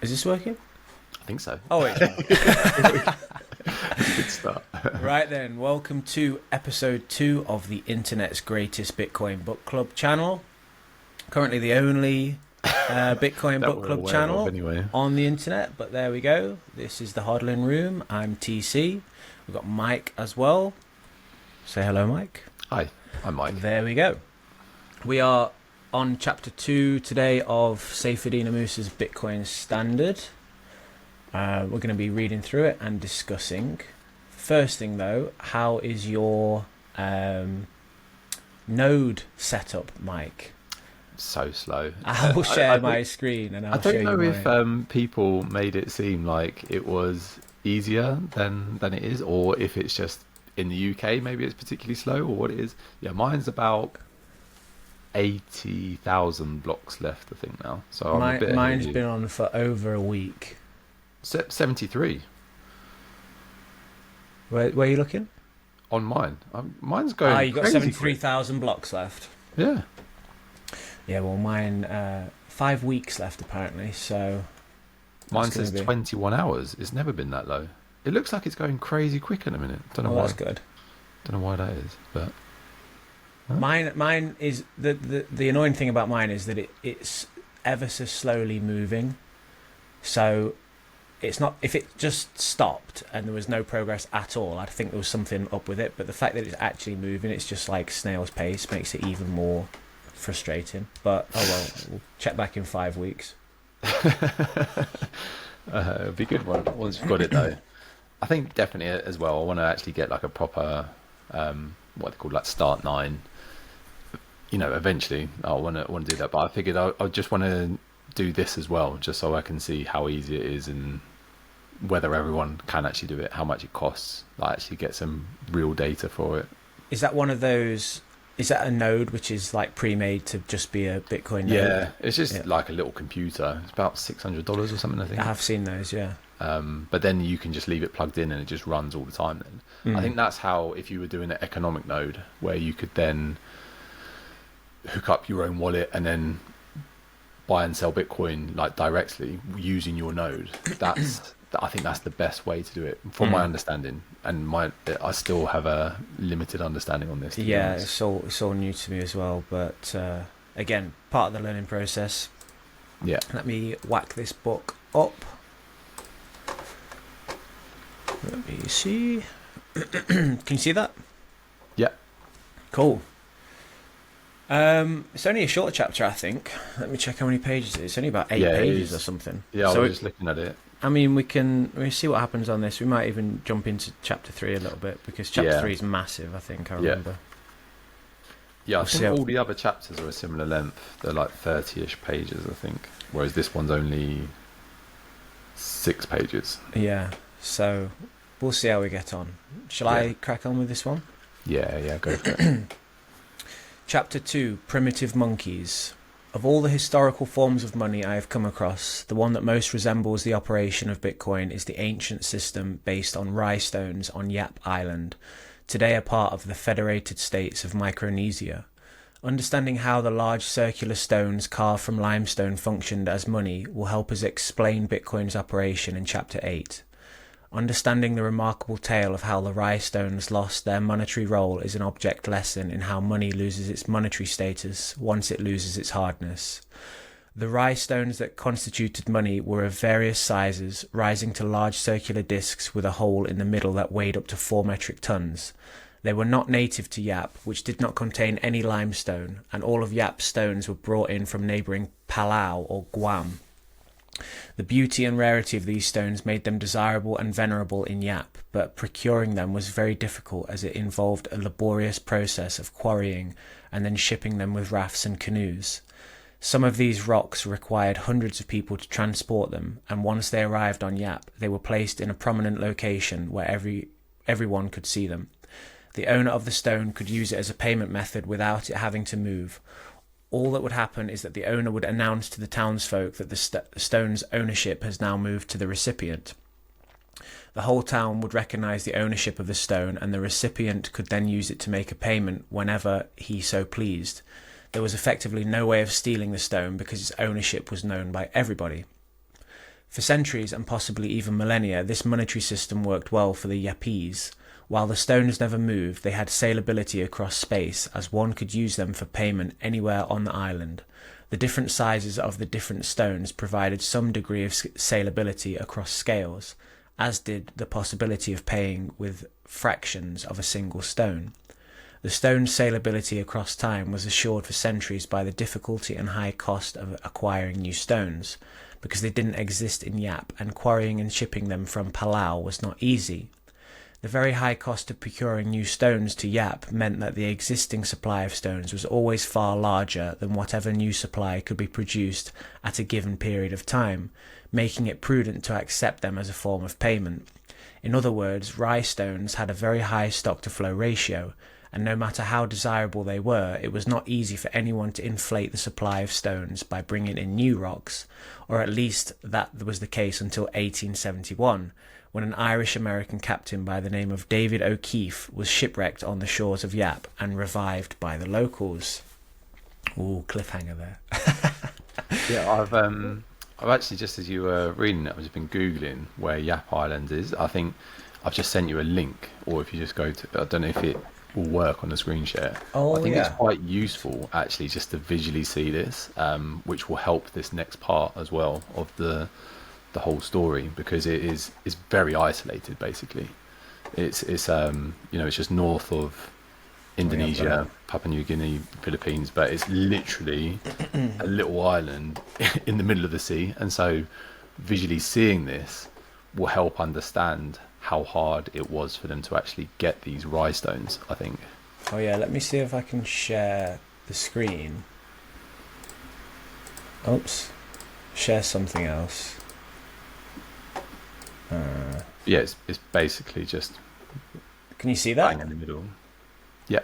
Is this working? I think so. Oh, wait. Good start. Right then, welcome to episode 2 of the internet's greatest Bitcoin book club channel. Currently the only Bitcoin book club channel anyway. on the internet, but there we go. This is the HODLing Room. I'm TC. We've got Mike as well. Say hello, Mike. Hi, I'm Mike. There we go. We are on chapter 2 today of Saifedean Ammous's Bitcoin Standard. We're going to be reading through it and discussing. First thing though, how is your node setup, Mike? So slow. I'll share my screen and I'll show you. I don't know mine. if people made it seem like it was easier than it is, or if it's just in the UK maybe it's particularly slow, or what it is. Yeah, mine's about 80,000 blocks left, I think now. So I'm a bit mine's been on for over a week. 73 Where are you looking? on mine. Mine's going. You got crazy 73,000 blocks left. quick. Yeah. Yeah, well, mine 5 weeks left apparently. So Mine says 21 hours. It's never been that low. It looks like it's going crazy quick in a minute. Don't know why. That's good. Don't know why that is, but Mine is the annoying thing about mine is that it's ever so slowly moving. So it's not, if it just stopped and there was no progress at all, I'd think there was something up with it. But the fact that it's actually moving, it's just like snail's pace, makes it even more frustrating. But oh well, we'll check back in 5 weeks. it'll be good once you've got it though. I think definitely as well. I want to actually get like a proper what they call like start 9. You know, eventually I want to do that. But I figured I just want to do this as well, just so I can see how easy it is and whether everyone can actually do it, how much it costs. Like actually get some real data for it. Is that one of those? Is that a node which is like pre-made to just be a Bitcoin node? Yeah, it's just like a little computer. It's about $600 or something, I think. I have seen those, yeah. But then you can just leave it plugged in and it just runs all the time then. I think that's how, if you were doing an economic node where you could then hook up your own wallet and then buy and sell Bitcoin like directly using your node, I think that's the best way to do it from my understanding, and I still have a limited understanding on this. Yeah, it's all new to me as well, but again, part of the learning process. Yeah. Let me whack this book up. Let me see. Can you see that? Yeah. Cool. It's only a short chapter, I think. Let me check how many pages it is. It's only about 8 pages or something. Yeah, so I was just looking at it. I mean, we see what happens on this. We might even jump into chapter 3 a little bit, because chapter 3 is massive, I think, I remember. Yeah, I think all the other chapters are a similar length. They're like 30-ish pages, I think. Whereas this one's only 6 pages. Yeah, so we'll see how we get on. Shall I crack on with this one? Yeah, go for it. Chapter 2, Primitive Monkeys. Of all the historical forms of money I have come across, the one that most resembles the operation of Bitcoin is the ancient system based on rye stones on Yap Island, today a part of the Federated States of Micronesia. Understanding how the large circular stones carved from limestone functioned as money will help us explain Bitcoin's operation in Chapter 8. Understanding the remarkable tale of how the rye stones lost their monetary role is an object lesson in how money loses its monetary status once it loses its hardness. The rye stones that constituted money were of various sizes, rising to large circular discs with a hole in the middle that weighed up to 4 metric tons. They were not native to Yap, which did not contain any limestone, and all of Yap's stones were brought in from neighbouring Palau or Guam. The beauty and rarity of these stones made them desirable and venerable in Yap, but procuring them was very difficult, as it involved a laborious process of quarrying and then shipping them with rafts and canoes. Some of these rocks required hundreds of people to transport them, and once they arrived on Yap, they were placed in a prominent location where everyone could see them. The owner of the stone could use it as a payment method without it having to move. All that would happen is that the owner would announce to the townsfolk that the stone's ownership has now moved to the recipient. The whole town would recognise the ownership of the stone, and the recipient could then use it to make a payment whenever he so pleased. There was effectively no way of stealing the stone because its ownership was known by everybody. For centuries and possibly even millennia, this monetary system worked well for the Yapese. While the stones never moved, they had saleability across space, as one could use them for payment anywhere on the island. The different sizes of the different stones provided some degree of saleability across scales, as did the possibility of paying with fractions of a single stone. The stone's saleability across time was assured for centuries by the difficulty and high cost of acquiring new stones, because they didn't exist in Yap, and quarrying and shipping them from Palau was not easy. The very high cost of procuring new stones to Yap meant that the existing supply of stones was always far larger than whatever new supply could be produced at a given period of time, making it prudent to accept them as a form of payment. In other words, rye stones had a very high stock-to-flow ratio, and no matter how desirable they were, it was not easy for anyone to inflate the supply of stones by bringing in new rocks, or at least that was the case until 1871, when an Irish-American captain by the name of David O'Keefe was shipwrecked on the shores of Yap and revived by the locals. Ooh, cliffhanger there. Yeah, I've actually, just as you were reading it, I've just been Googling where Yap Island is. I think I've just sent you a link, or if you just go to, I don't know if it will work on the screen share. I think it's quite useful actually just to visually see this, which will help this next part as well of the whole story, because it's very isolated basically. It's it's just north of Indonesia, Papua New Guinea, Philippines, but it's literally a little island in the middle of the sea, and so visually seeing this will help understand how hard it was for them to actually get these rye stones, I think. Oh yeah, let me see if I can share the screen. Oops. Share something else. Yeah, it's basically just... Can you see that? Bang in the middle. Yeah.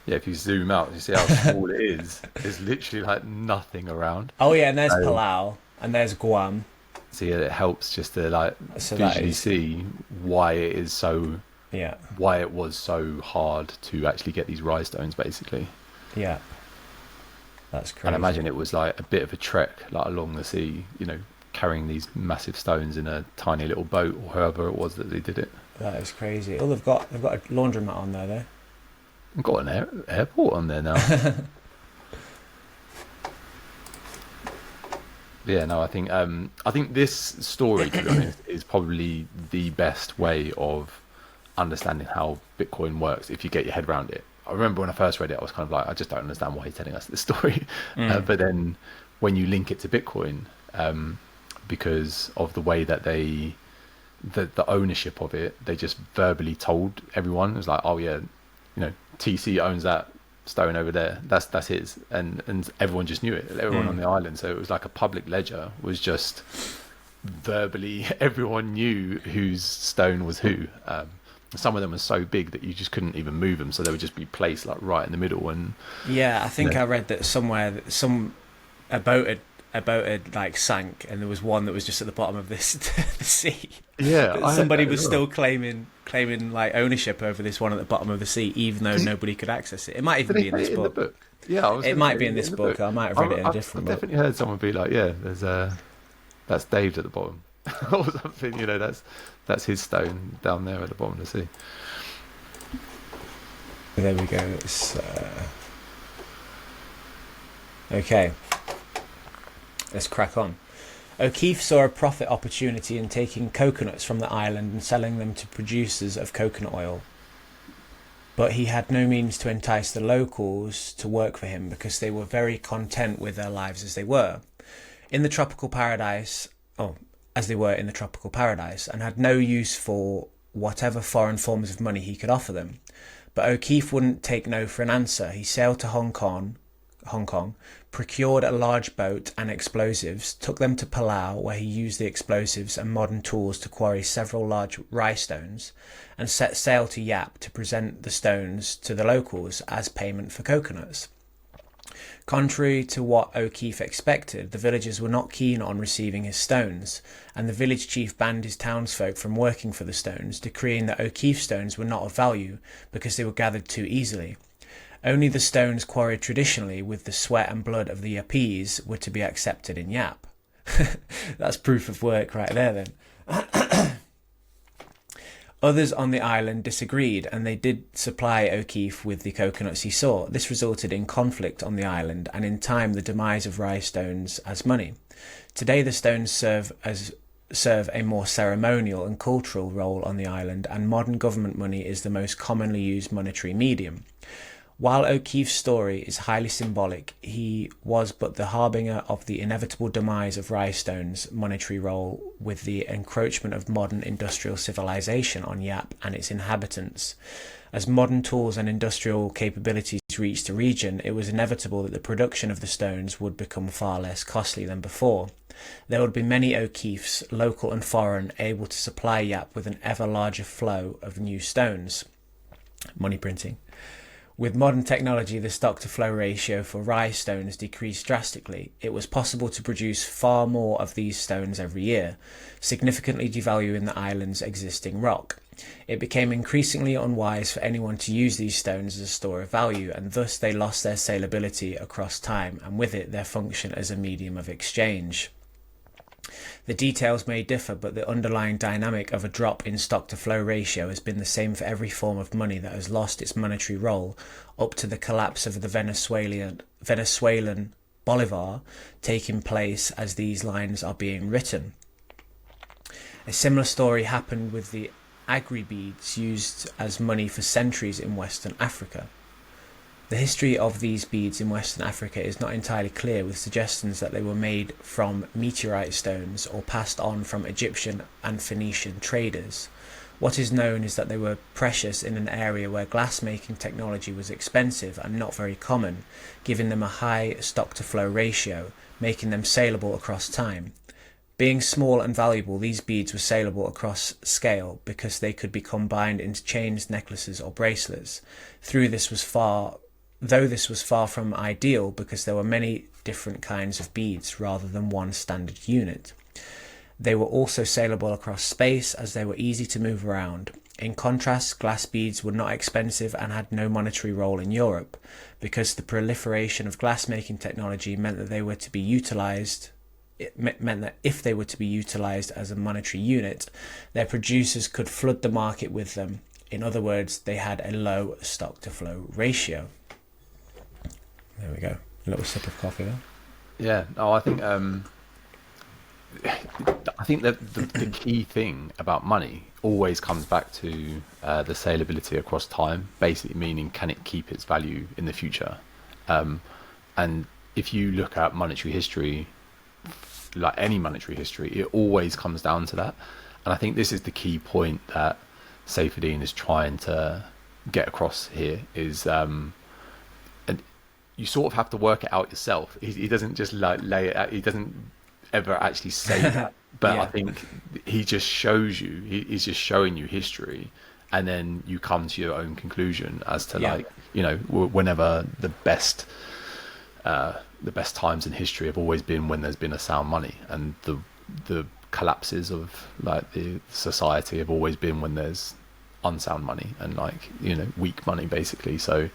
Yeah, if you zoom out, you see how small it is. There's literally like nothing around. Oh yeah, and there's Palau, and there's Guam. So yeah, it helps just to like So visually see why it is so... Yeah. Why it was so hard to actually get these rye stones, basically. Yeah. That's crazy. And I imagine it was like a bit of a trek, like along the sea, carrying these massive stones in a tiny little boat, or however it was that they did it. That is crazy. Oh, they've got a laundromat on there, though. They've got an airport on there now. Yeah, no, I think this story, to be honest, is probably the best way of understanding how Bitcoin works if you get your head around it. I remember when I first read it, I was kind of like, I just don't understand why he's telling us this story. But then when you link it to Bitcoin, because of the way that the ownership of it, they just verbally told everyone. It was like, oh yeah, TC owns that stone over there. That's his, and everyone just knew it. Everyone on the island. So it was like a public ledger. Was just verbally, everyone knew whose stone was who. Some of them were so big that you just couldn't even move them, so they would just be placed like right in the middle. And yeah, I think I read that somewhere that a boat had like sank, and there was one that was just at the bottom of the sea. Yeah, somebody was still claiming like ownership over this one at the bottom of the sea, even though nobody could access it. It might even be in this book. Yeah, it might be in this book. I might have read it in a different book. I've definitely heard someone be like, "Yeah, that's Dave's at the bottom," or something. That's his stone down there at the bottom of the sea. There we go. It's okay. Let's crack on. O'Keefe saw a profit opportunity in taking coconuts from the island and selling them to producers of coconut oil. But he had no means to entice the locals to work for him, because they were very content with their lives as they were in the tropical paradise, and had no use for whatever foreign forms of money he could offer them. But O'Keefe wouldn't take no for an answer. He sailed to Hong Kong, procured a large boat and explosives, took them to Palau, where he used the explosives and modern tools to quarry several large rye stones, and set sail to Yap to present the stones to the locals as payment for coconuts. Contrary to what O'Keefe expected, the villagers were not keen on receiving his stones, and the village chief banned his townsfolk from working for the stones, decreeing that O'Keefe stones were not of value because they were gathered too easily. Only the stones quarried traditionally with the sweat and blood of the Yapese were to be accepted in Yap. That's proof of work right there then. Others on the island disagreed, and they did supply O'Keefe with the coconuts he sought. This resulted in conflict on the island, and in time the demise of rye stones as money. Today the stones serve a more ceremonial and cultural role on the island, and modern government money is the most commonly used monetary medium. While O'Keefe's story is highly symbolic, he was but the harbinger of the inevitable demise of Ryestone's monetary role with the encroachment of modern industrial civilization on Yap and its inhabitants. As modern tools and industrial capabilities reached the region, it was inevitable that the production of the stones would become far less costly than before. There would be many O'Keefes, local and foreign, able to supply Yap with an ever larger flow of new stones. Money printing. With modern technology, the stock-to-flow ratio for rye stones decreased drastically. It was possible to produce far more of these stones every year, significantly devaluing the island's existing rock. It became increasingly unwise for anyone to use these stones as a store of value, and thus they lost their saleability across time, and with it their function as a medium of exchange. The details may differ, but the underlying dynamic of a drop in stock-to-flow ratio has been the same for every form of money that has lost its monetary role, up to the collapse of the Venezuelan bolivar taking place as these lines are being written. A similar story happened with the Agri-Beads used as money for centuries in Western Africa. The history of these beads in Western Africa is not entirely clear, with suggestions that they were made from meteorite stones or passed on from Egyptian and Phoenician traders. What is known is that they were precious in an area where glass-making technology was expensive and not very common, giving them a high stock-to-flow ratio, making them saleable across time. Being small and valuable, these beads were saleable across scale because they could be combined into chains, necklaces or bracelets. Though this was far from ideal because there were many different kinds of beads rather than one standard unit. They were also saleable across space as they were easy to move around. In contrast, glass beads were not expensive and had no monetary role in Europe, because the proliferation of glass-making technology meant that if they were to be utilised as a monetary unit, their producers could flood the market with them. In other words, they had a low stock-to-flow ratio. There we go. A little sip of coffee there. Yeah. No, I think that the key thing about money always comes back to the saleability across time, basically meaning can it keep its value in the future. And if you look at monetary history, like any monetary history, it always comes down to that. And I think this is the key point that Saifedean is trying to get across here is and you sort of have to work it out yourself. He doesn't just like lay it out. He doesn't ever actually say that, but yeah. I think he just shows you, he's just showing you history, and then you come to your own conclusion as to like, you know, whenever the best times in history have always been when there's been a sound money, and the collapses of like the society have always been when there's unsound money and like, you know, weak money basically. So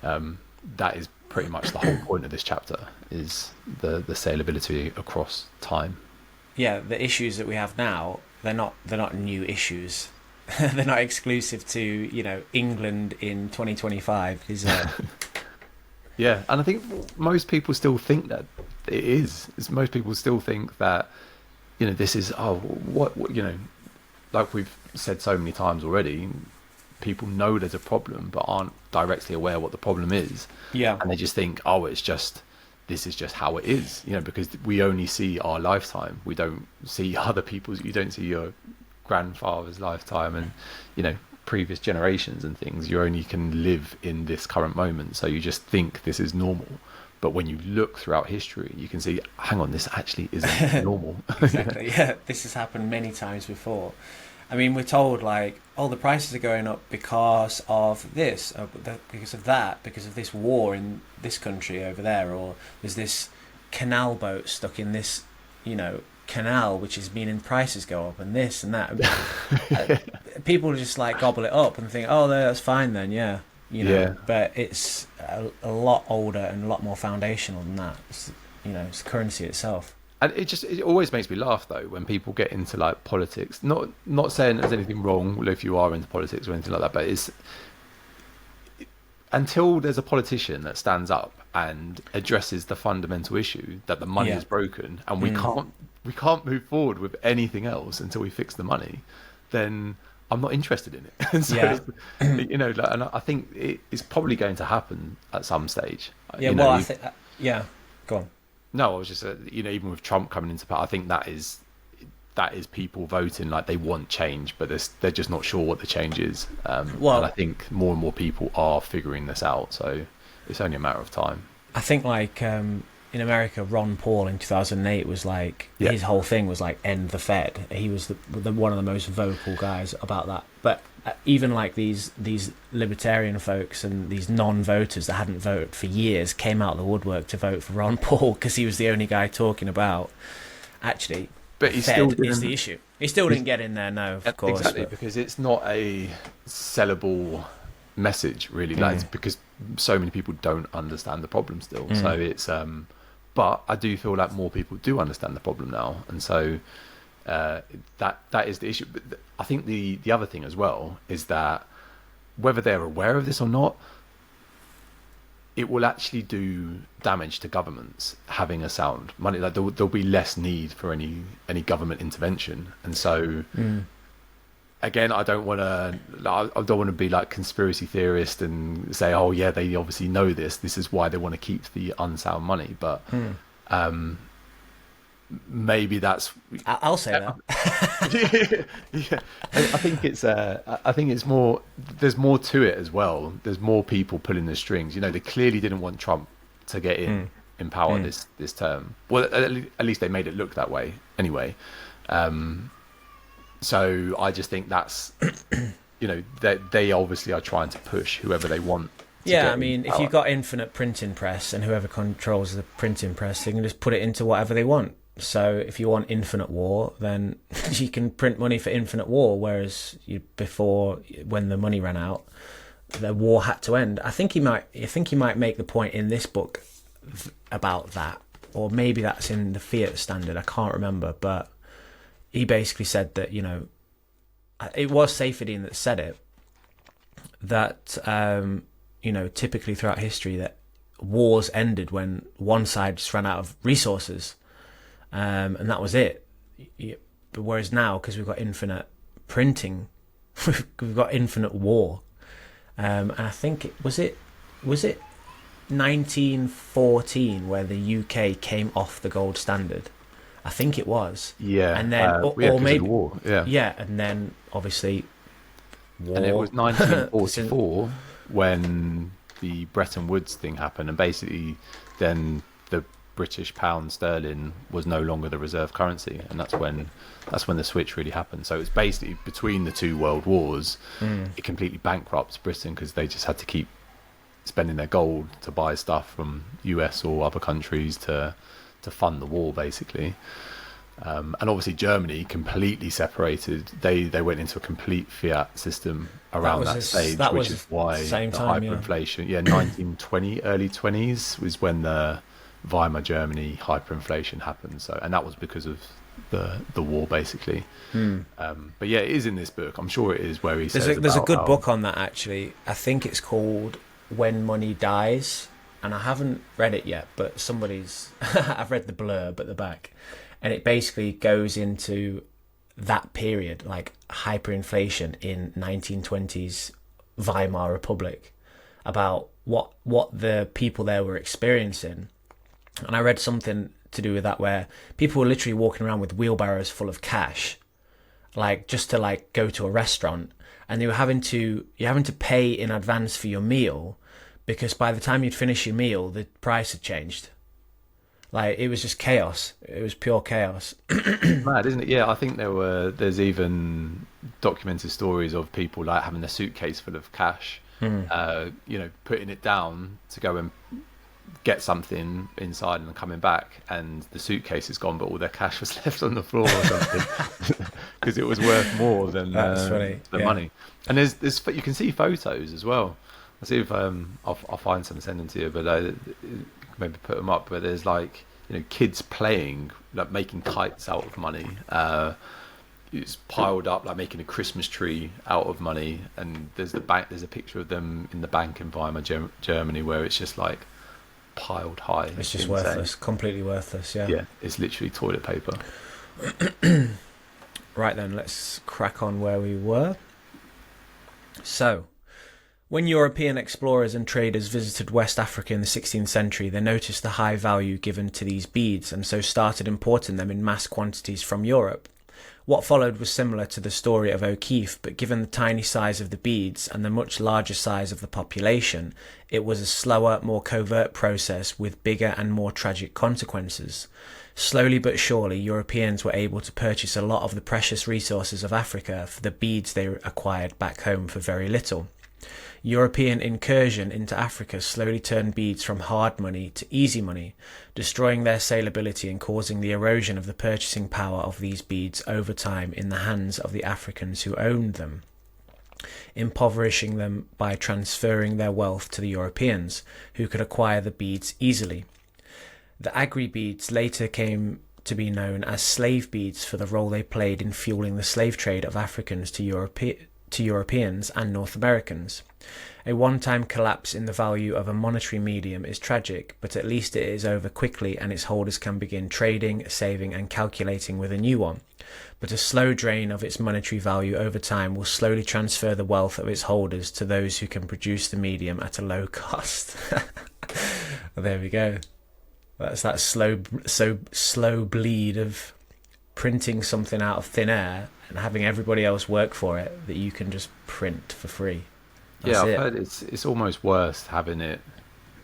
that is pretty much the whole point of this chapter, is the saleability across time. Yeah, the issues that we have now, they're not new issues. They're not exclusive to, you know, England in 2025. Yeah, and I think most people still think that it is. Most people still think that, you know, this is what you know, like we've said so many times already. People know there's a problem but aren't directly aware what the problem is. Yeah. And they just think, this is just how it is, you know, because we only see our lifetime. We don't see other people's, you don't see your grandfather's lifetime and, you know, previous generations and things. You only can live in this current moment. So you just think this is normal. But when you look throughout history, you can see, hang on, this actually isn't normal. Exactly. Yeah, this has happened many times before. I mean, we're told like, oh, the prices are going up because of this, or because of that, because of this war in this country over there, or there's this canal boat stuck in this, you know, canal, which is meaning prices go up, and this and that. People just like gobble it up and think, oh, that's fine then, yeah, you know. Yeah. But it's a lot older and a lot more foundational than that. It's, you know, it's currency itself. And it always makes me laugh though when people get into like politics. Not saying there's anything wrong if you are into politics or anything like that, but it's until there's a politician that stands up and addresses the fundamental issue that the money is broken and we can't move forward with anything else until we fix the money, then I'm not interested in it. And so you know, like, and I think it's probably going to happen at some stage. Yeah, you know, well, I think go on. No, I was just, you know, even with Trump coming into power, I think that is people voting like they want change, but they're just not sure what the change is. And I think more and more people are figuring this out, so it's only a matter of time. I think like in America, Ron Paul in 2008 was like, his whole thing was like end the Fed. He was the one of the most vocal guys about that. But even like these libertarian folks and these non-voters that hadn't voted for years came out of the woodwork to vote for Ron Paul because he was the only guy talking about actually. But he still is the issue. He still didn't get in there, no, of course. Exactly, because it's not a sellable message, really. Like, it's because so many people don't understand the problem still. So it's, but I do feel like more people do understand the problem now, and so that is the issue. But I think the other thing as well is that whether they're aware of this or not, it will actually do damage to governments having a sound money. Like there'll be less need for any government intervention, and so again, I don't want to be like conspiracy theorist and say, oh yeah, they obviously know this. This is why they want to keep the unsound money, but maybe that's. I'll say that. Yeah. I think it's more. There's more to it as well. There's more people pulling the strings. You know, they clearly didn't want Trump to get in power this term. Well, at least they made it look that way. Anyway, so I just think that's, you know, they obviously are trying to push whoever they want. Yeah, I mean, if you've got infinite printing press and whoever controls the printing press, they can just put it into whatever they want. So if you want infinite war, then you can print money for infinite war. Whereas before, when the money ran out, the war had to end. I think he might make the point in this book about that, or maybe that's in the Fiat standard. I can't remember, but he basically said that, you know, it was Saifedean that said it, that you know, typically throughout history that wars ended when one side just ran out of resources. And that was it. But whereas now, because we've got infinite printing, we've got infinite war. And I think was it 1914 where the UK came off the gold standard? I think it was. Yeah. And then, or maybe war. Yeah, and then obviously war. And it was 1944 when the Bretton Woods thing happened, and basically then the British pound sterling was no longer the reserve currency, and that's when the switch really happened. So it's basically between the two world wars, it completely bankrupts Britain because they just had to keep spending their gold to buy stuff from US or other countries to fund the war, basically. And obviously Germany completely separated. They went into a complete fiat system around that stage, which is why the hyperinflation. Yeah, 1920, early 20s was when the Weimar Germany hyperinflation happened. So, and that was because of the war, basically. But yeah, it is in this book. I'm sure it is where he says there's a good book on that, actually. I think it's called When Money Dies, and I haven't read it yet, but somebody's I've read the blurb at the back, and it basically goes into that period, like hyperinflation in 1920s Weimar Republic, about what the people there were experiencing. And I read something to do with that where people were literally walking around with wheelbarrows full of cash, like just to like go to a restaurant, and you were having to pay in advance for your meal, because by the time you'd finish your meal, the price had changed. Like, it was just chaos. It was pure chaos. Mad, isn't it? Yeah, I think there's even documented stories of people like having a suitcase full of cash, you know, putting it down to go and get something inside and coming back, and the suitcase is gone, but all their cash was left on the floor or something because it was worth more than the money. And there's you can see photos as well. I'll see if I'll find some and send them to you, but maybe put them up. But there's like kids playing, like making kites out of money. It's piled up, like making a Christmas tree out of money. And there's a picture of them in the bank in Weimar, Germany, where it's just like piled high. It's just insane. Worthless, completely worthless. Yeah, it's literally toilet paper. Right then, let's crack on where we were. So, when European explorers and traders visited West Africa in the 16th century, they noticed the high value given to these beads, and so started importing them in mass quantities from Europe. What followed was similar to the story of O'Keefe, but given the tiny size of the beads and the much larger size of the population, it was a slower, more covert process with bigger and more tragic consequences. Slowly but surely, Europeans were able to purchase a lot of the precious resources of Africa for the beads they acquired back home for very little. European incursion into Africa slowly turned beads from hard money to easy money, destroying their saleability and causing the erosion of the purchasing power of these beads over time in the hands of the Africans who owned them, impoverishing them by transferring their wealth to the Europeans, who could acquire the beads easily. The Agri-Beads later came to be known as slave beads for the role they played in fueling the slave trade of Africans to Europeans and North Americans. A one-time collapse in the value of a monetary medium is tragic, but at least it is over quickly and its holders can begin trading, saving and calculating with a new one. But a slow drain of its monetary value over time will slowly transfer the wealth of its holders to those who can produce the medium at a low cost. Well, there we go. That's that slow bleed of printing something out of thin air and having everybody else work for it that you can just print for free. That's I've heard it's almost worse having it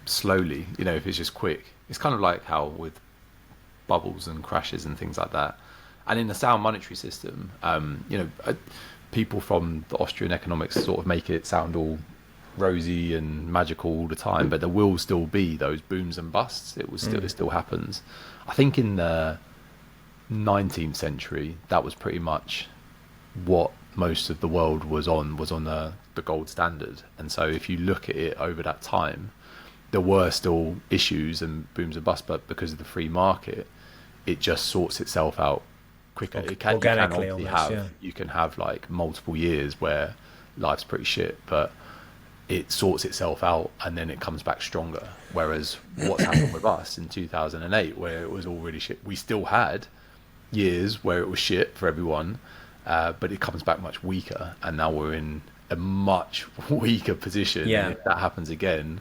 slowly, if it's just quick. It's kind of like how with bubbles and crashes and things like that. And in the sound monetary system, people from the Austrian economics sort of make it sound all rosy and magical all the time, but there will still be those booms and busts. It still happens. I think in the 19th century, that was pretty much what most of the world was on the gold standard. And so if you look at it over that time, there were still issues and booms and busts, but because of the free market, it just sorts itself out quicker. Organically, you can have like multiple years where life's pretty shit, but it sorts itself out and then it comes back stronger. Whereas what's happened with us in 2008, where it was all really shit, we still had years where it was shit for everyone, but it comes back much weaker, and now we're in a much weaker position. And if that happens again,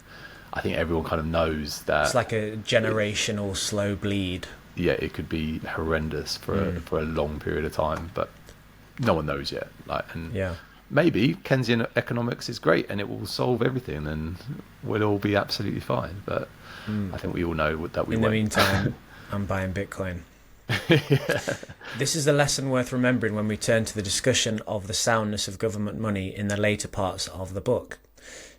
I think everyone kind of knows that it's like a generational slow bleed. It could be horrendous for a long period of time, but no one knows yet. Maybe Keynesian economics is great and it will solve everything and we'll all be absolutely fine. But I think we all know that we won't. In the meantime, I'm buying Bitcoin. This is a lesson worth remembering when we turn to the discussion of the soundness of government money in the later parts of the book.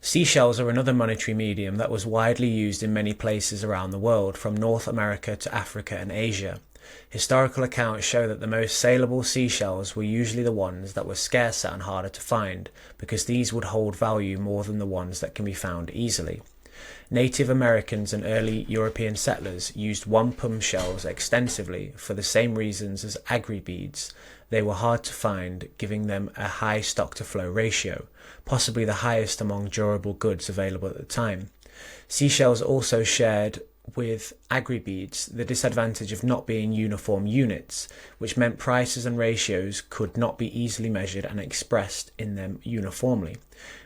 Seashells are another monetary medium that was widely used in many places around the world, from North America to Africa and Asia. Historical accounts show that the most saleable seashells were usually the ones that were scarcer and harder to find, because these would hold value more than the ones that can be found easily. Native Americans and early European settlers used wampum shells extensively for the same reasons as Agri-Beads. They were hard to find, giving them a high stock-to-flow ratio, possibly the highest among durable goods available at the time. Seashells also shared with Agri-Beads the disadvantage of not being uniform units, which meant prices and ratios could not be easily measured and expressed in them uniformly,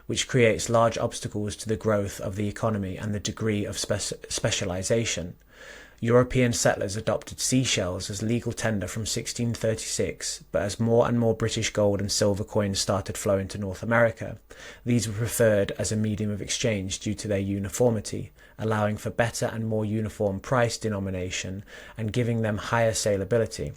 which creates large obstacles to the growth of the economy and the degree of specialization. European settlers adopted seashells as legal tender from 1636, but as more and more British gold and silver coins started flowing to North America, these were preferred as a medium of exchange due to their uniformity, allowing for better and more uniform price denomination and giving them higher saleability.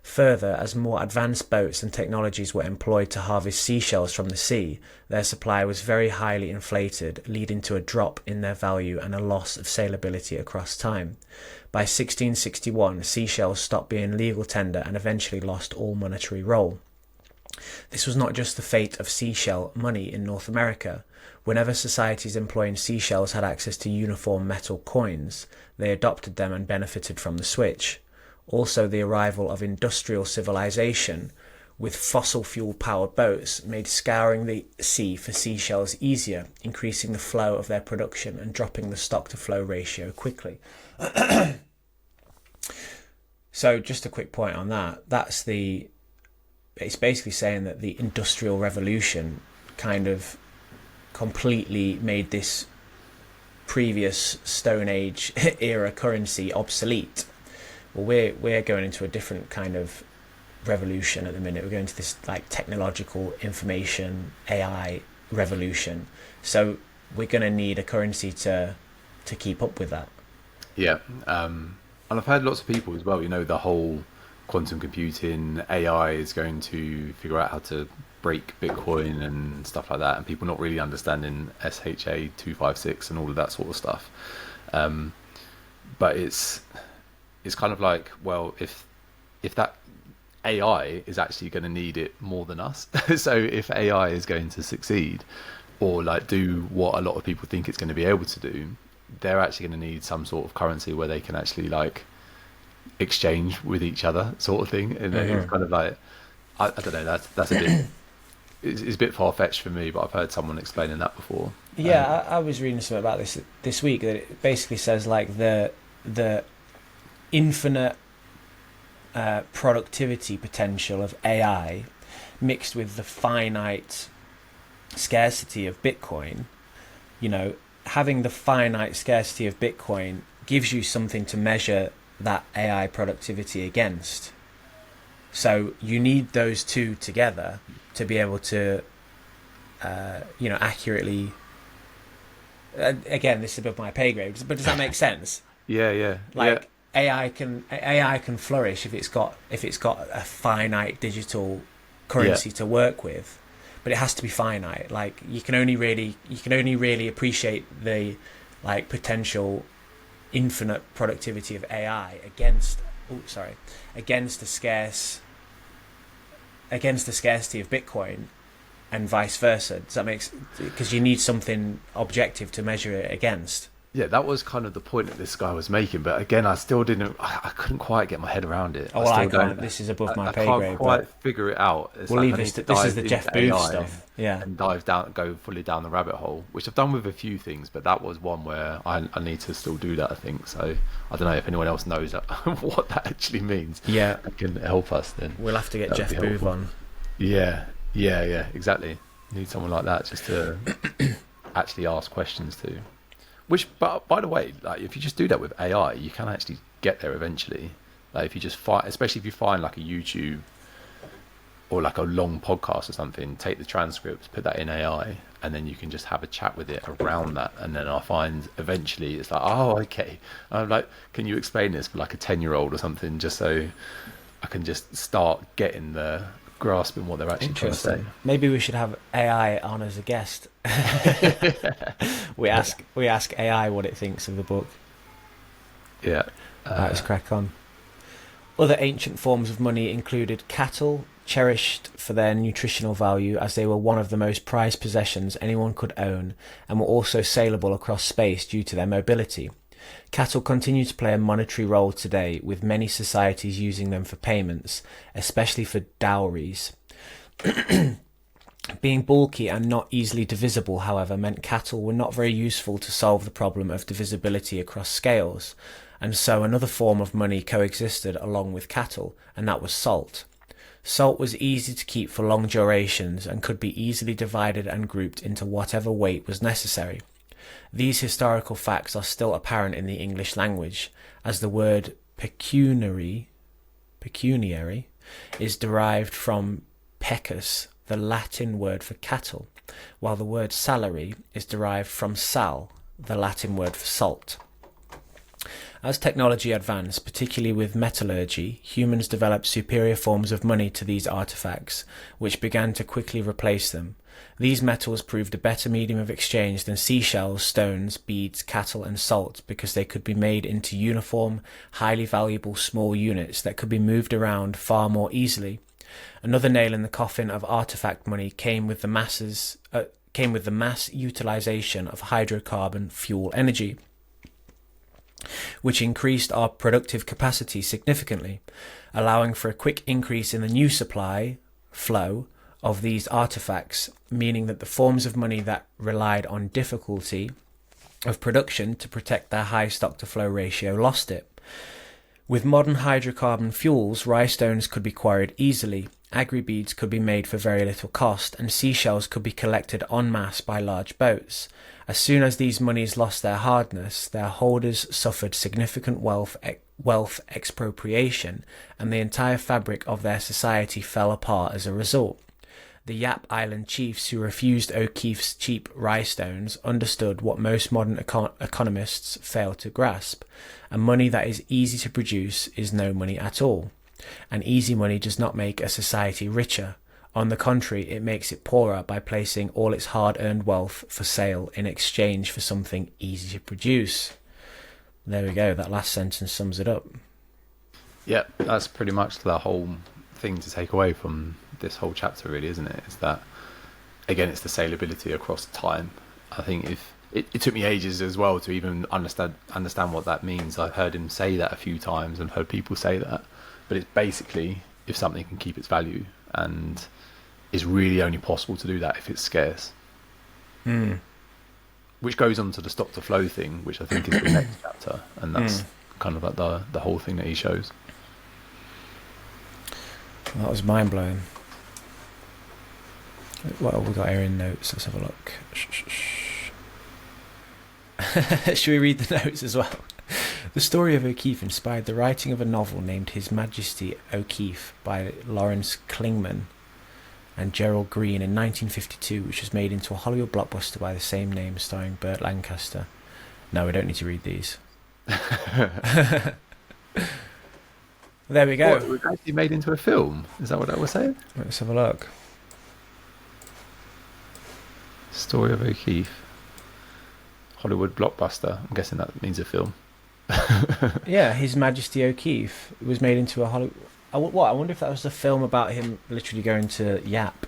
Further, as more advanced boats and technologies were employed to harvest seashells from the sea, their supply was very highly inflated, leading to a drop in their value and a loss of saleability across time. By 1661, seashells stopped being legal tender and eventually lost all monetary role. This was not just the fate of seashell money in North America. Whenever societies employing seashells had access to uniform metal coins, they adopted them and benefited from the switch. Also, the arrival of industrial civilization with fossil fuel powered boats made scouring the sea for seashells easier, increasing the flow of their production and dropping the stock to flow ratio quickly. So just a quick point on that. It's basically saying that the Industrial Revolution kind of completely made this previous Stone Age era currency obsolete. Well, we're going into a different kind of revolution at the minute. We're going to this like technological information AI revolution. So we're going to need a currency to keep up with that. Yeah, and I've heard lots of people as well. The whole quantum computing AI is going to figure out how to break Bitcoin and stuff like that, and people not really understanding SHA 256 and all of that sort of stuff. But it's kind of like, well, if that AI is actually going to need it more than us, so if AI is going to succeed or like do what a lot of people think it's going to be able to do, they're actually going to need some sort of currency where they can actually like exchange with each other, sort of thing. And it's kind of like, I don't know, that's a bit it's a bit far-fetched for me, but I've heard someone explaining that before. Yeah, I was reading something about this week, that it basically says like the infinite productivity potential of AI mixed with the finite scarcity of Bitcoin. Having the finite scarcity of Bitcoin gives you something to measure that AI productivity against. So you need those two together to be able to, accurately. Again, this is above my pay grade, but does that make sense? Yeah. Like AI can flourish if it's got a finite digital currency to work with, but it has to be finite. Like you can only really appreciate the like potential infinite productivity of AI against the scarcity of Bitcoin, and vice versa. Does that make sense? Because you need something objective to measure it against. Yeah, that was kind of the point that this guy was making, but again, I couldn't quite get my head around it. Oh, well, I can't. This is above my pay grade. I can't quite figure it out. We'll leave this. This is the Jeff Booth stuff. Yeah, and go fully down the rabbit hole, which I've done with a few things, but that was one where I need to still do that, I think. So I don't know if anyone else knows what that actually means. Yeah, that can help us. Then we'll have to get Jeff Booth on. Yeah, exactly. Need someone like that just to actually ask questions to. Which, but by the way, like if you just do that with AI, you can actually get there eventually. Like if you just especially if you find like a YouTube or like a long podcast or something, take the transcripts, put that in AI, and then you can just have a chat with it around that. And then I find eventually it's like, oh, okay. I'm like, can you explain this for like a 10-year-old or something, just so I can just start getting the grasping what they're actually trying to say. Maybe we should have AI on as a guest. we ask AI what it thinks of the book. Yeah. Let's crack on. Other ancient forms of money included cattle, cherished for their nutritional value as they were one of the most prized possessions anyone could own, and were also saleable across space due to their mobility. Cattle continue to play a monetary role today, with many societies using them for payments, especially for dowries. Being bulky and not easily divisible, however, meant cattle were not very useful to solve the problem of divisibility across scales, and so another form of money coexisted along with cattle, and that was salt. Salt was easy to keep for long durations and could be easily divided and grouped into whatever weight was necessary. These historical facts are still apparent in the English language, as the word pecuniary is derived from pecus, the Latin word for cattle, while the word salary is derived from sal, the Latin word for salt. As technology advanced, particularly with metallurgy, humans developed superior forms of money to these artifacts, which began to quickly replace them. These metals proved a better medium of exchange than seashells, stones, beads, cattle, and salt because they could be made into uniform, highly valuable small units that could be moved around far more easily. Another nail in the coffin of artifact money came with the mass utilization of hydrocarbon fuel energy, which increased our productive capacity significantly, allowing for a quick increase in the new supply flow of these artifacts, meaning that the forms of money that relied on difficulty of production to protect their high stock-to-flow ratio lost it. With modern hydrocarbon fuels, rhinestones could be quarried easily, agri-beads could be made for very little cost, and seashells could be collected en masse by large boats. As soon as these monies lost their hardness, their holders suffered significant wealth expropriation, and the entire fabric of their society fell apart as a result. The Yap Island chiefs who refused O'Keefe's cheap rhinestones understood what most modern economists fail to grasp. A money that is easy to produce is no money at all. And easy money does not make a society richer. On the contrary, it makes it poorer by placing all its hard-earned wealth for sale in exchange for something easy to produce. There we go. That last sentence sums it up. Yeah, that's pretty much the whole thing to take away from this whole chapter, really, isn't it? Is that, again, it's the saleability across time. I think if it took me ages as well to even understand what that means. I've heard him say that a few times and heard people say that, but it's basically if something can keep its value, and it's really only possible to do that if it's scarce. Which goes on to the stock to flow thing, which I think is the next chapter, and that's kind of like the whole thing that he shows. That was mind blowing. What have we got here in notes? Let's have a look. Should we read the notes as well? The story of O'Keefe inspired the writing of a novel named His Majesty O'Keefe by Lawrence Klingman and Gerald Green in 1952, which was made into a Hollywood blockbuster by the same name, starring Burt Lancaster. No, we don't need to read these. There we go. What, it was actually made into a film? Is that what I was saying? Let's have a look. Story of O'Keefe. Hollywood blockbuster. I'm guessing that means a film. Yeah, His Majesty O'Keefe. It was made into a Hollywood... I wonder if that was a film about him literally going to Yap.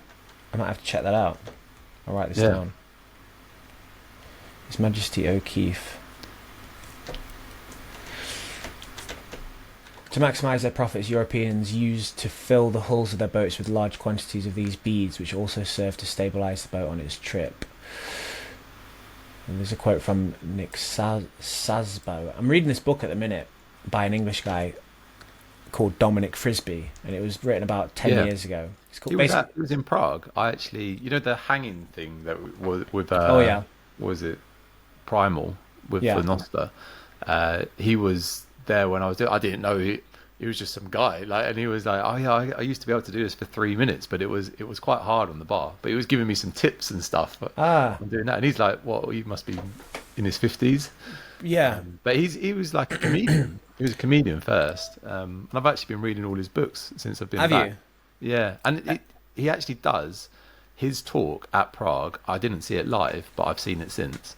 I might have to check that out. I'll write this down. His Majesty O'Keefe. To maximise their profits, Europeans used to fill the hulls of their boats with large quantities of these beads, which also served to stabilise the boat on its trip. And there's a quote from Nick Sasbo. I'm reading this book at the minute by an English guy called Dominic Frisby, and it was written about 10 years ago. It's called It was in Prague. I actually, the hanging thing that was with was it Primal with the Nostr? He was there when I was doing. I didn't know he was just some guy, and he was like, oh yeah, I used to be able to do this for 3 minutes, but it was quite hard on the bar. But he was giving me some tips and stuff. I'm doing that, and he's like, what? He must be in his 50s. Yeah, but he was like a comedian. He was a comedian first, and I've actually been reading all his books since I've been back. Have you? Yeah, and he actually does his talk at Prague. I didn't see it live, but I've seen it since.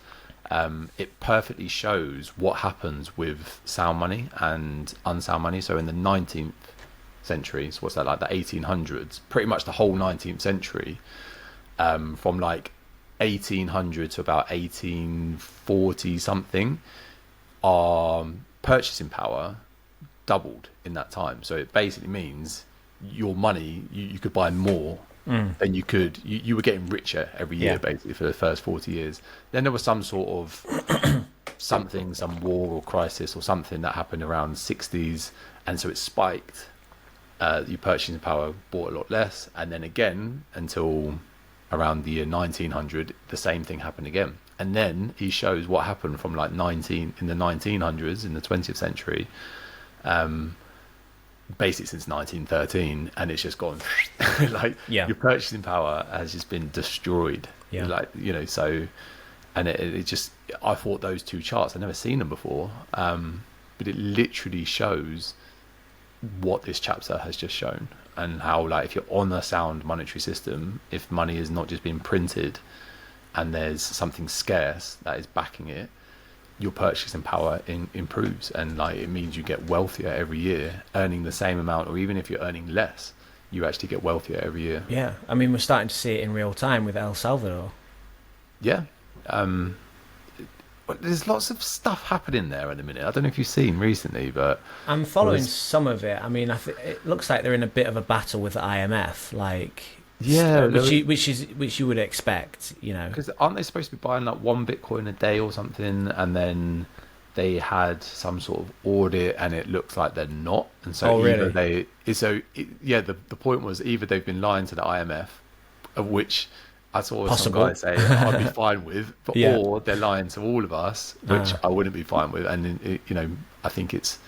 It perfectly shows what happens with sound money and unsound money. So in the 19th century, so what's that, like the 1800s, pretty much the whole 19th century, from like 1800 to about 1840 something, purchasing power doubled in that time. So it basically means your money, you could buy more than you could. You were getting richer every year, basically, for the first 40 years. Then there was some sort of some war or crisis or something that happened around the 60s, and so it spiked. Your purchasing power bought a lot less, and then again until around the year 1900, the same thing happened again. And then he shows what happened from like in the 1900s, in the 20th century, basically since 1913, and it's just gone your purchasing power has just been destroyed. So, and it just, I thought those two charts, I'd never seen them before, but it literally shows what this chapter has just shown, and how, like, if you're on a sound monetary system, if money is not just being printed and there's something scarce that is backing it, your purchasing power improves, and like it means you get wealthier every year, earning the same amount, or even if you're earning less, you actually get wealthier every year. Yeah, I mean, we're starting to see it in real time with El Salvador. Yeah. But there's lots of stuff happening there at the minute. I don't know if you've seen recently, but I'm following some of it. I mean, it looks like they're in a bit of a battle with the IMF, like yeah, which you would expect, you know. because aren't they supposed to be buying like 1 Bitcoin a day or something, and then they had some sort of audit, and it looks like they're not, and so Oh, either really? the point was either they've been lying to the IMF, of which I saw some Possible. guy say I'd be fine with, but Yeah. or they're lying to all of us, which I wouldn't be fine with, and I think it's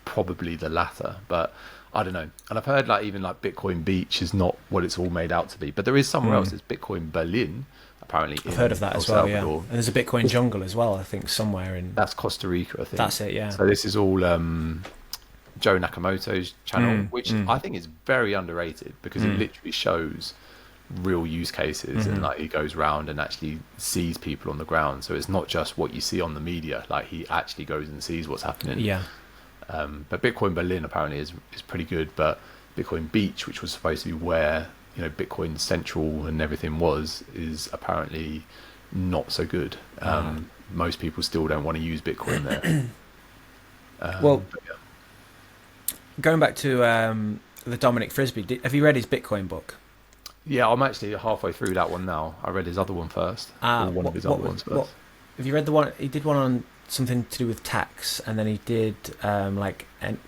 probably the latter, but I don't know. And I've heard like even like Bitcoin Beach is not what it's all made out to be, but there is somewhere else. It's Bitcoin Berlin, apparently. I've heard of that El as well, yeah. Salvador. And there's a Bitcoin jungle as well, I think, somewhere in... That's Costa Rica, I think. That's it, yeah. So this is all Joe Nakamoto's channel, which I think is very underrated because it literally shows real use cases, and like he goes around and actually sees people on the ground. So it's not just what you see on the media. Like he actually goes and sees what's happening. Yeah. But Bitcoin Berlin apparently is pretty good. But Bitcoin Beach, which was supposed to be where Bitcoin Central and everything was, is apparently not so good. Most people still don't want to use Bitcoin there. Well, but yeah. going back to the Dominic Frisby, have you read his Bitcoin book? Yeah, I'm actually halfway through that one now. I read his other one first. Or one of his other ones first. Have you read the one? He did one on something to do with tax, and then he did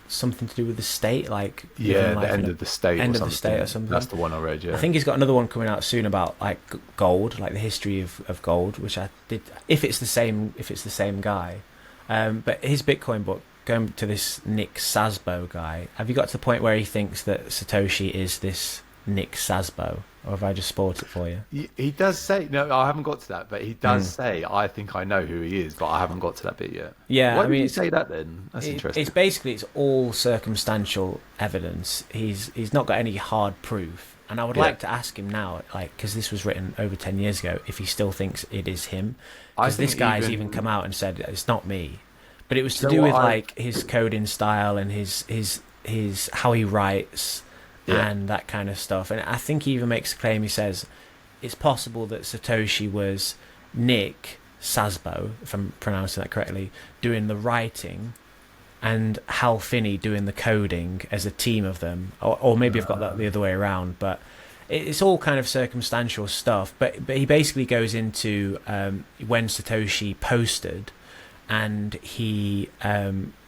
something to do with the state, like the end of the state, end of the state or something. That's the one I read. Yeah, I think he's got another one coming out soon about like gold, like the history of gold, which I did. If it's the same guy, but his Bitcoin book, going to this Nick Szabo guy. Have you got to the point where he thinks that Satoshi is this Nick Szabo, or have I just spoiled it for you? He does say, no, I haven't got to that, but he does say, I think I know who he is, but I haven't got to that bit yet. Yeah, Why did you say that then? That's interesting. It's all circumstantial evidence. He's not got any hard proof, and I would like to ask him now, like, because this was written over 10 years ago, if he still thinks it is him. Because this guy's even come out and said it's not me, but it was to do with like his coding style and his how he writes. Yeah. And that kind of stuff. And I think he even makes a claim. He says it's possible that Satoshi was Nick Szabo, if I'm pronouncing that correctly, doing the writing, and Hal Finney doing the coding as a team of them. Or maybe I've got that the other way around. But it's all kind of circumstantial stuff. But he basically goes into when Satoshi posted, and he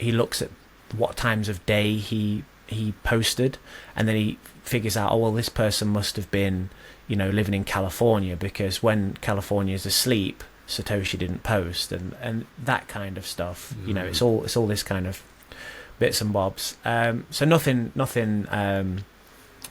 looks at what times of day he posted, and then he figures out, oh well, this person must have been living in California, because when California is asleep, Satoshi didn't post, and that kind of stuff. It's all this kind of bits and bobs, so nothing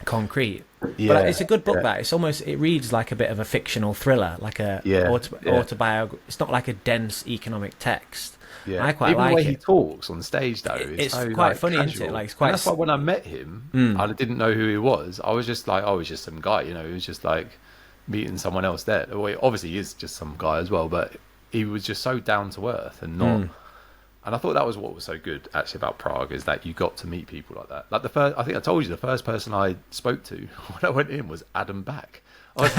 concrete, but it's a good book. That it reads like a bit of a fictional thriller, like a autobiography. It's not like a dense economic text. Yeah, I quite even like the way it. he talks on stage, though, it's so, quite like, funny, casual. isn't it? Like, it's quite. And that's why when I met him, I didn't know who he was. I was just like, oh, he's just some guy, He was just like meeting someone else there. Well, obviously, he is just some guy as well, but he was just so down to earth and not. And I thought that was what was so good actually about Prague, is that you got to meet people like that. Like I think I told you, the first person I spoke to when I went in was Adam Back. I was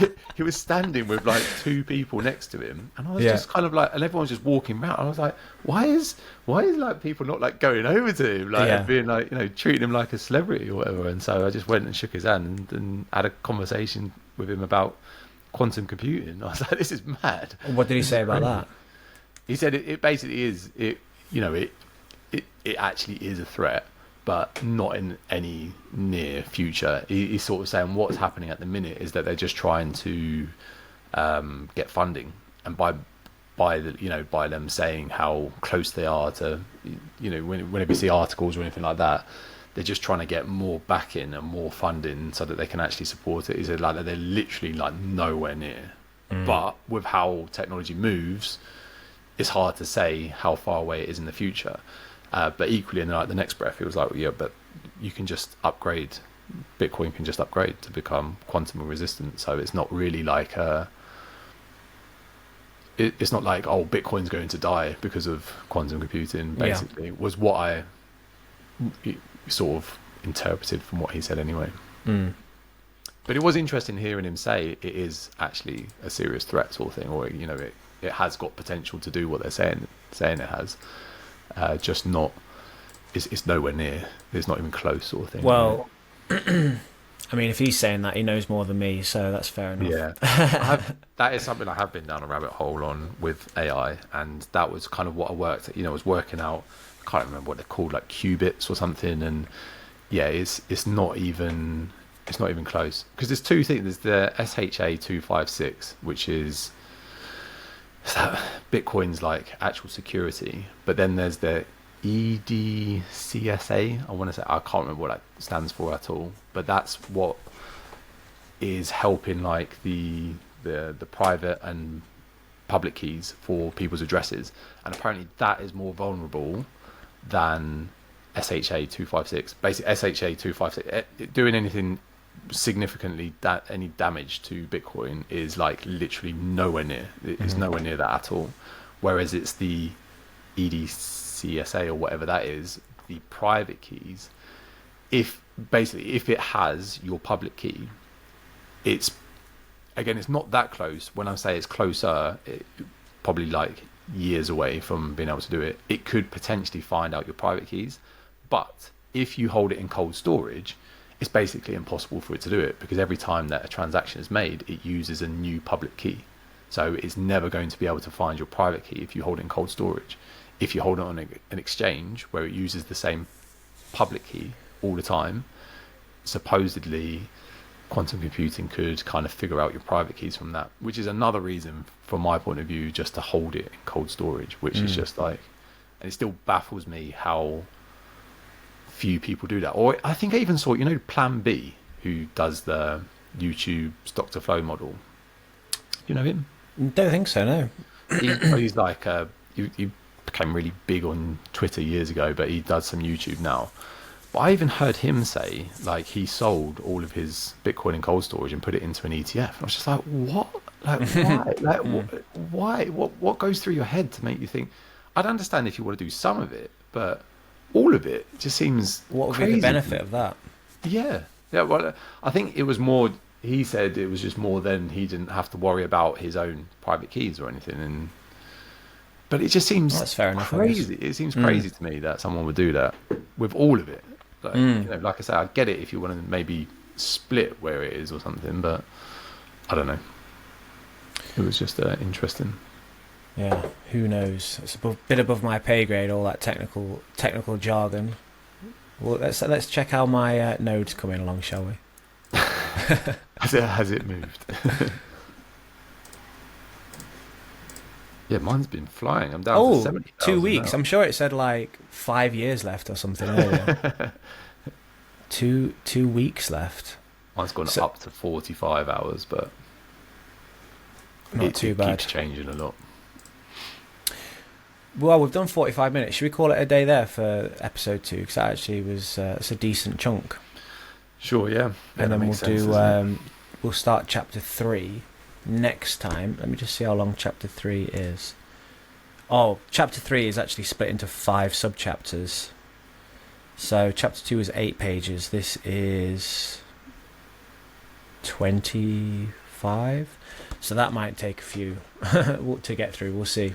like, he was standing with like two people next to him, and I was just kind of like, and everyone's just walking around. I was like, why is like people not like going over to him, like and being like treating him like a celebrity or whatever? And so I just went and shook his hand and had a conversation with him about quantum computing. I was like, this is mad. What did he say about that? He said it basically is it actually is a threat, but not in any near future. He's sort of saying what's happening at the minute is that they're just trying to get funding, and by them saying how close they are to, whenever you see articles or anything like that, they're just trying to get more backing and more funding so that they can actually support it. He said like they're literally like nowhere near, but with how technology moves, it's hard to say how far away it is in the future. But equally, in the next breath, he was like, yeah, but you can just upgrade. Bitcoin can just upgrade to become quantum resistant. So it's not really like it's not like, oh, Bitcoin's going to die because of quantum computing. Basically, was what I sort of interpreted from what he said anyway. Mm. But it was interesting hearing him say it is actually a serious threat sort of thing, or it has got potential to do what they're saying it has, just not. It's nowhere near. It's not even close, sort of thing. Well, I mean, if he's saying that, he knows more than me, so that's fair enough. Yeah, that is something I have been down a rabbit hole on with AI, and that was kind of what I worked. I was working out. I can't remember what they're called, like qubits or something, and yeah, it's not even close, because there's two things. There's the SHA-256, which is Bitcoin's like actual security, but then there's the EDCSA. I want to say, I can't remember what that stands for at all, but that's what is helping like the private and public keys for people's addresses, and apparently that is more vulnerable than SHA-256. Basically, SHA-256 doing anything significantly any damage to Bitcoin is like literally nowhere near. It's nowhere near that at all. Whereas it's the EDCSA or whatever that is, the private keys. If it has your public key, it's not that close. When I say it's closer, probably like years away from being able to do it. It could potentially find out your private keys, but if you hold it in cold storage, it's basically impossible for it to do it, because every time that a transaction is made, it uses a new public key. So it's never going to be able to find your private key if you hold it in cold storage. If you hold it on an exchange where it uses the same public key all the time, supposedly quantum computing could kind of figure out your private keys from that, which is another reason from my point of view just to hold it in cold storage, which is just like, and it still baffles me how few people do that. Or I think I even saw, Plan B, who does the YouTube stock to flow model. You know him? Don't think so, no. He's like he became really big on Twitter years ago, but he does some YouTube now. But I even heard him say like he sold all of his Bitcoin in cold storage and put it into an ETF. And I was just like, what? Like why? Why? What goes through your head to make you think? I'd understand if you want to do some of it, but all of it just seems what would crazy. Be the benefit of that? Yeah. Well, I think it was more. He said it was just more than he didn't have to worry about his own private keys or anything. But it just seems that's fair enough, crazy. It seems crazy to me that someone would do that with all of it. Like, like I say, I get it if you want to maybe split where it is or something, but I don't know. It was just interesting. Yeah, who knows? It's a bit above my pay grade, all that technical jargon. Well, let's check how my node's coming along, shall we? Has it moved? Yeah, mine's been flying. I'm down to 70,000 2 weeks. now. I'm sure it said like 5 years left or something earlier. 2 weeks left. Mine's gone up to 45 hours, but not too bad. It keeps changing a lot. Well, we've done 45 minutes. Should we call it a day there for episode 2? Because that actually was it's a decent chunk. Sure, yeah. And then we'll start chapter 3 next time. Let me just see how long chapter 3 is. Oh, chapter 3 is actually split into 5 sub-chapters. So chapter 2 is 8 pages. This is 25. So that might take a few to get through. We'll see.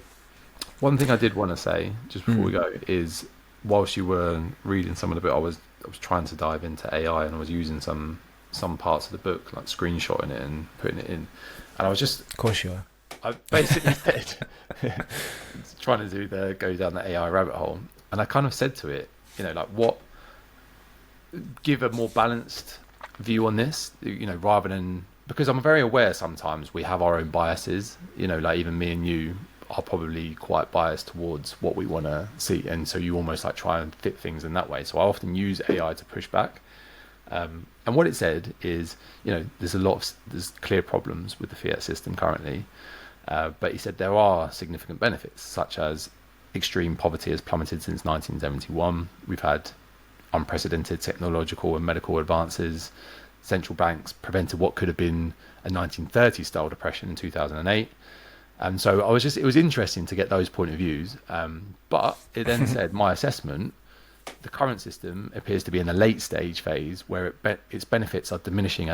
One thing I did want to say, just before we go, is whilst you were reading some of the book, I was trying to dive into AI, and I was using some parts of the book, like screenshotting it and putting it in. And I was just... Of course you are. I basically said, trying to go down the AI rabbit hole. And I kind of said to it, give a more balanced view on this, rather than... Because I'm very aware sometimes we have our own biases, like even me and you are probably quite biased towards what we want to see, and so you almost like try and fit things in that way. So I often use AI to push back, and what it said is, there's clear problems with the fiat system currently, but he said there are significant benefits, such as extreme poverty has plummeted since 1971. We've had unprecedented technological and medical advances. Central banks prevented what could have been a 1930s style depression in 2008. And so it was interesting to get those point of views. But it then said, my assessment, the current system appears to be in the late stage phase where its benefits are diminishing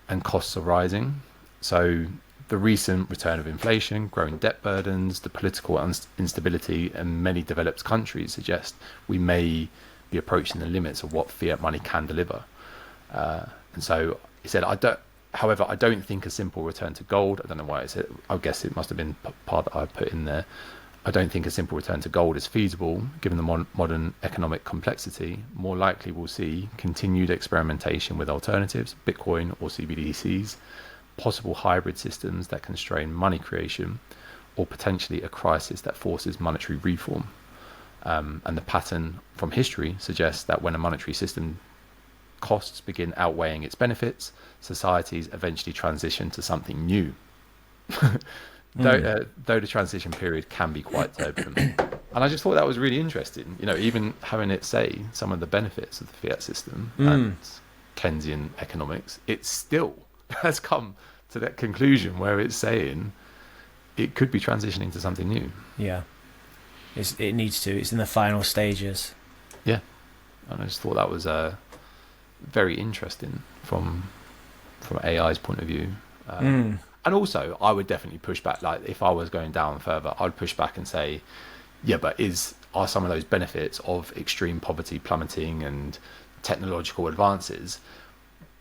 and costs are rising. So the recent return of inflation, growing debt burdens, the political instability in many developed countries suggest we may be approaching the limits of what fiat money can deliver. And so he said, however, I don't think a simple return to gold, I don't know why it said, I guess it must have been part that I put in there. I don't think a simple return to gold is feasible given the modern economic complexity. More likely we'll see continued experimentation with alternatives, Bitcoin or CBDCs, possible hybrid systems that constrain money creation, or potentially a crisis that forces monetary reform. And the pattern from history suggests that when a monetary system costs begin outweighing its benefits, societies eventually transition to something new. Though the transition period can be quite turbulent. And I just thought that was really interesting, even having it say some of the benefits of the fiat system and Keynesian economics, it still has come to that conclusion where it's saying it could be transitioning to something new. Yeah, it needs to. It's in the final stages. Yeah, and I just thought that was very interesting from AI's point of view. And also, I would definitely push back. Like, if I was going down further, I'd push back and say, yeah, but are some of those benefits of extreme poverty plummeting and technological advances,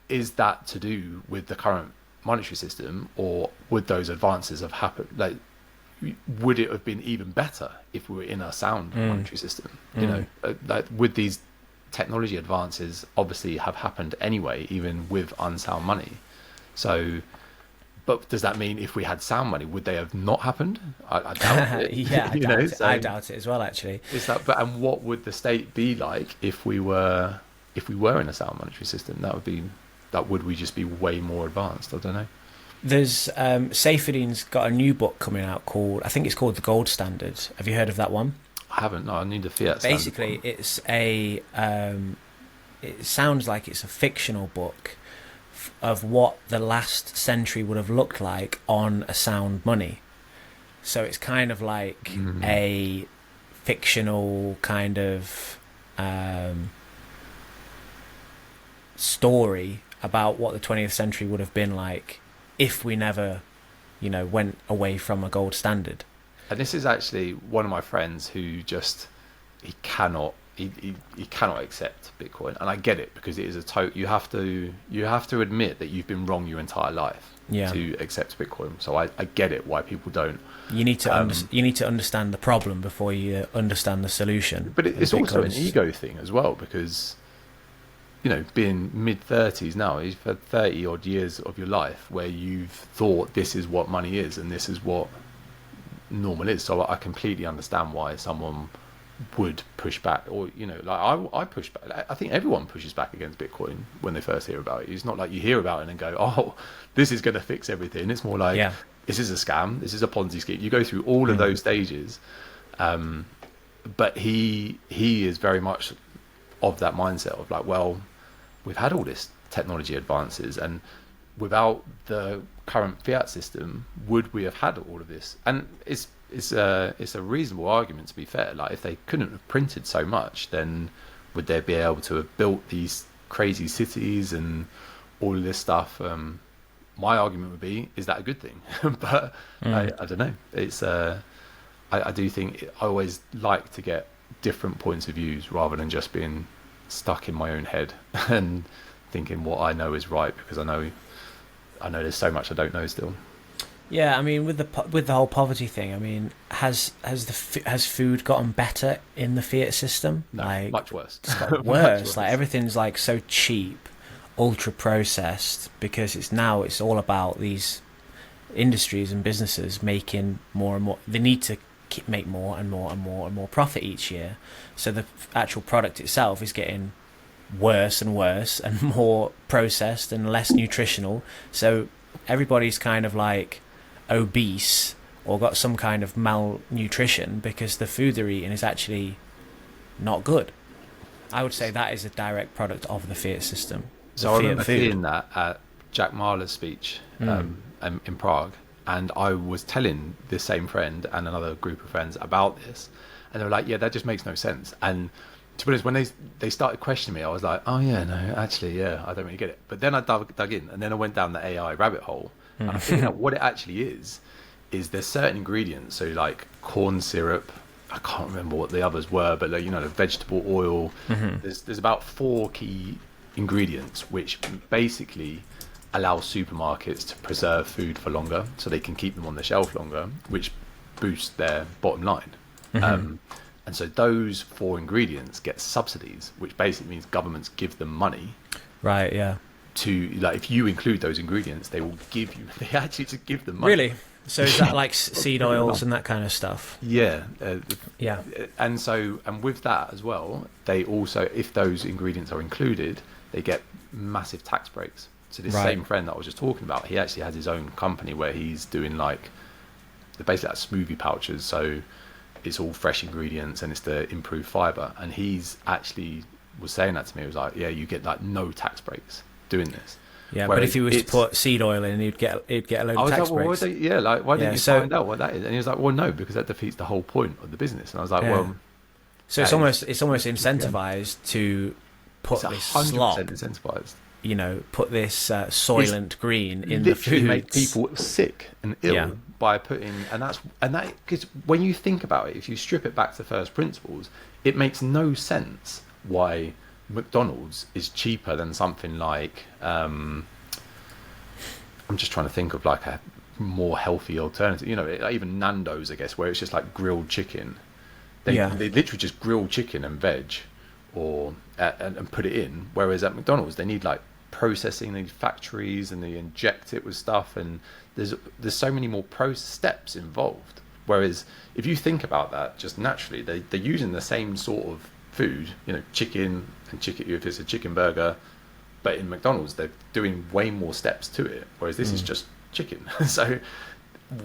is that to do with the current monetary system, or would those advances have happened? Like, would it have been even better if we were in a sound monetary system? Like, would these technology advances obviously have happened anyway, even with unsound money? So, but does that mean if we had sound money, would they have not happened? I doubt it. Yeah, I doubt it as well, actually. And what would the state be like if we were in a sound monetary system? Would we just be way more advanced? I don't know. There's Saifedean's got a new book coming out I think it's called The Gold Standard. Have you heard of that one? I haven't. No, I need the Fiat. Basically, it's it sounds like it's a fictional book of what the last century would have looked like on a sound money. So it's kind of like a fictional kind of story about what the 20th century would have been like if we never, went away from a gold standard. And this is actually one of my friends who just he cannot accept Bitcoin, and I get it, because it is you have to admit that you've been wrong your entire life to accept Bitcoin. So I get it why people don't. You need to understand the problem before you understand the solution. But it's also an ego thing as well, because being mid-30s now, you've had 30 odd years of your life where you've thought this is what money is and this is what normal is. So I completely understand why someone would push back, or I push back. I think everyone pushes back against Bitcoin when they first hear about it. It's not like you hear about it and go, oh, this is going to fix everything. It's more like, this is a scam, this is a Ponzi scheme. You go through all of those stages, but he is very much of that mindset of like, well, we've had all this technology advances, and without the current fiat system, would we have had all of this? And it's a reasonable argument, to be fair. Like, if they couldn't have printed so much, then would they be able to have built these crazy cities and all of this stuff? My argument would be, is that a good thing? But I don't know. It's I do think I always like to get different points of views rather than just being stuck in my own head and thinking what I know is right, because I know there's so much I don't know still. Yeah, I mean, with the whole poverty thing, I mean, has food gotten better in the fiat system? No, like, much worse. It's got worse. Like, everything's like so cheap, ultra processed, because it's all about these industries and businesses making more and more. They need to make more and more and more and more profit each year. So the actual product itself is getting worse and worse and more processed and less nutritional. So everybody's kind of like obese or got some kind of malnutrition because the food they're eating is actually not good. I would say that is a direct product of the fiat system. So I remember seeing that at Jack Mahler's speech in Prague, and I was telling this same friend and another group of friends about this, and they were like, yeah, that just makes no sense. And To be honest, when they started questioning me, I was like, oh yeah, no, actually, yeah, I don't really get it. But then I dug in, and then I went down the AI rabbit hole, and I figured out what it actually is there's certain ingredients, so like corn syrup, I can't remember what the others were, but like, the vegetable oil. There's about 4 key ingredients which basically allow supermarkets to preserve food for longer, so they can keep them on the shelf longer, which boosts their bottom line. And so those 4 ingredients get subsidies, which basically means governments give them money. Right. Yeah. To like, if you include those ingredients, they will give you. They actually just give them money. Really? So is that like seed oils and that kind of stuff? Yeah. Yeah. And with that as well, they also, if those ingredients are included, they get massive tax breaks. So this same friend that I was just talking about, he actually has his own company where he's doing like, they're basically like smoothie pouches. So it's all fresh ingredients and it's to improve fiber. And he's actually was saying that to me. He was like, yeah, you get like no tax breaks doing this. Yeah, whereas but if he was to put seed oil in, he'd get a load of tax breaks. Why didn't you find out what that is? And he was like, well, no, because that defeats the whole point of the business. And I was like, well, so it's almost incentivized to put this slop, incentivized. Put this Soylent Green in the food, make people sick and ill by putting, and that because when you think about it, if you strip it back to first principles, it makes no sense why McDonald's is cheaper than something like I'm just trying to think of like a more healthy alternative, even Nando's, I guess, where it's just like grilled chicken. They literally just grill chicken and veg or and put it in, whereas at McDonald's they need like processing, they need factories, and they inject it with stuff, and there's so many more steps involved. Whereas if you think about that just naturally, they're using the same sort of food, chicken and chicken, if it's a chicken burger, but in McDonald's they're doing way more steps to it, whereas this is just chicken. So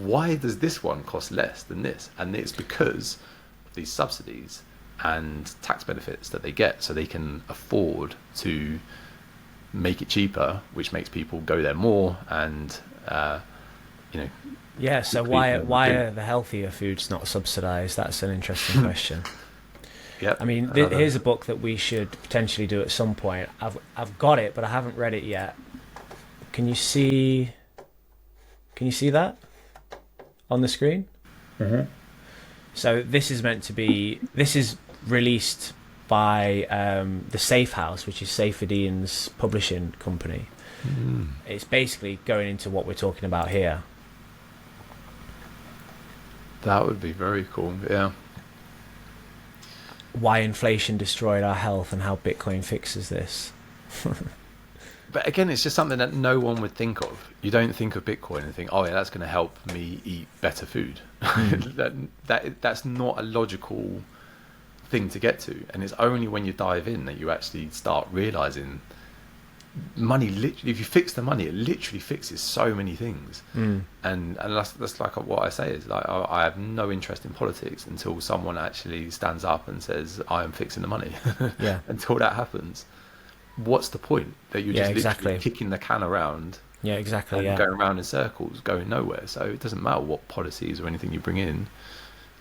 why does this one cost less than this? And it's because of these subsidies and tax benefits that they get, so they can afford to make it cheaper, which makes people go there more. And so why are the healthier foods not subsidized? That's an interesting question. Yep. I mean, here's a book that we should potentially do at some point. I've got it, but I haven't read it yet. Can you see that on the screen? So this is released by the Safe House, which is Saifedean's publishing company. It's basically going into what we're talking about here. That would be very cool. Yeah. Why inflation destroyed our health and how Bitcoin fixes this. But again, it's just something that no one would think of. You don't think of Bitcoin and think, oh yeah, that's going to help me eat better food. That's not a logical thing to get to. And it's only when you dive in that you actually start realizing money, literally, if you fix the money, it literally fixes so many things. And that's like what I say is like, I have no interest in politics until someone actually stands up and says, I am fixing the money. Until that happens, what's the point that you're just literally kicking the can around and going around in circles, going nowhere? So it doesn't matter what policies or anything you bring in,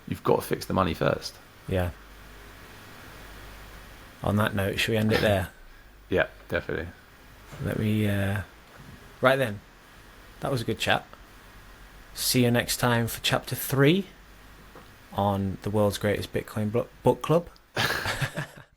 you've got to fix the money first. On that note, should we end it there? Yeah, definitely. Let me right then, that was a good chat. See you next time for chapter 3 on the world's greatest Bitcoin book club.